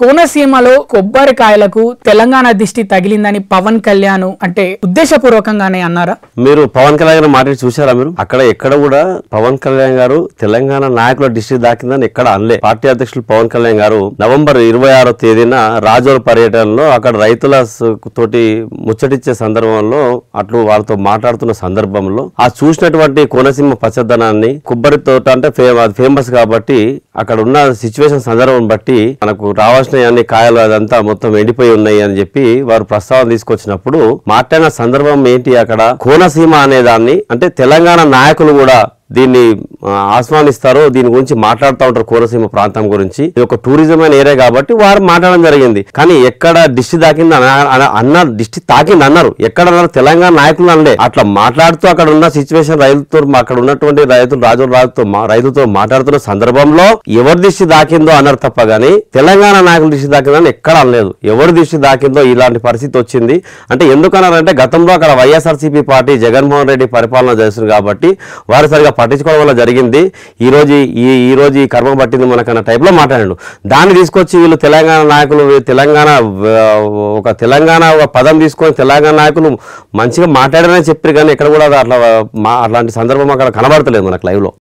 కోనసీమలో కొబ్బరికాయలకు తెలంగాణ దిష్టి తగిలిందని పవన్ కళ్యాణ్ అంటే ఉద్దేశపూర్వకంగానే అన్నారా? మీరు పవన్ కళ్యాణ్ గారు మాట్లాడి చూసారా? మీరు అక్కడ ఎక్కడ కూడా పవన్ కళ్యాణ్ గారు తెలంగాణ నాయకుల దిష్టి దాకిందని ఎక్కడ అనలే. పార్టీ అధ్యక్షులు పవన్ కళ్యాణ్ గారు నవంబర్ 26వ తేదీన రాజోల్ పర్యటనలో అక్కడ రైతుల తోటి ముచ్చటిచ్చే సందర్భంలో అట్లు వాళ్ళతో మాట్లాడుతున్న సందర్భంలో ఆ చూసినటువంటి కోనసీమ పచ్చదనాన్ని కొబ్బరి తోట అంటే ఫేమస్ కాబట్టి అక్కడ ఉన్న సిచ్యువేషన్ సందర్భం బట్టి మనకు రావాల్సిన అన్ని కాయలు అదంతా మొత్తం ఎండిపోయి ఉన్నాయి అని చెప్పి వారు ప్రస్తావన తీసుకొచ్చినప్పుడు మాట్లాడిన సందర్భం ఏంటి? అక్కడ కోనసీమ అనే దాన్ని అంటే తెలంగాణ నాయకులు కూడా దీన్ని ఆస్వాదిస్తారు, దీని గురించి మాట్లాడుతూ ఉంటారు. కోనసీమ ప్రాంతం గురించి ఇది ఒక టూరిజం అయిన ఏరియా కాబట్టి వారు మాట్లాడడం జరిగింది. కానీ ఎక్కడ దిష్టి తాకింది అన్నారు, దిష్టి తాకింది అన్నారు, ఎక్కడ అన్నారు? తెలంగాణ నాయకులు అనలే. అట్లా మాట్లాడుతూ అక్కడ ఉన్న సిచ్యువేషన్ రైతులతో అక్కడ ఉన్నటువంటి రైతులతో మాట్లాడుతున్న సందర్భంలో ఎవరి దిష్టి తాకిందో అన్నారు తప్ప గానీ తెలంగాణ నాయకుల దిష్టి తాకిందని ఎక్కడ అనలేదు. ఎవరి దిష్టి తాకిందో ఇలాంటి పరిస్థితి వచ్చింది అంటే ఎందుకన్నారంటే గతంలో అక్కడ వైఎస్ఆర్సీపీ పార్టీ జగన్మోహన్ రెడ్డి పరిపాలన చేస్తుంది కాబట్టి వారు సరిగా పట్టించుకోవడం వల్ల జరిగింది. ఈ రోజు ఈ కర్మ పట్టింది మనకన్న టైప్ లో మాట్లాడాడు. దాన్ని తీసుకొచ్చి వీళ్ళు తెలంగాణ నాయకులు తెలంగాణ పదం తీసుకొని తెలంగాణ నాయకులు మంచిగా మాట్లాడారని చెప్పారు కానీ ఎక్కడ కూడా అట్లాంటి సందర్భం అక్కడ కనబడతలేదు మనకు లైవ్ లో.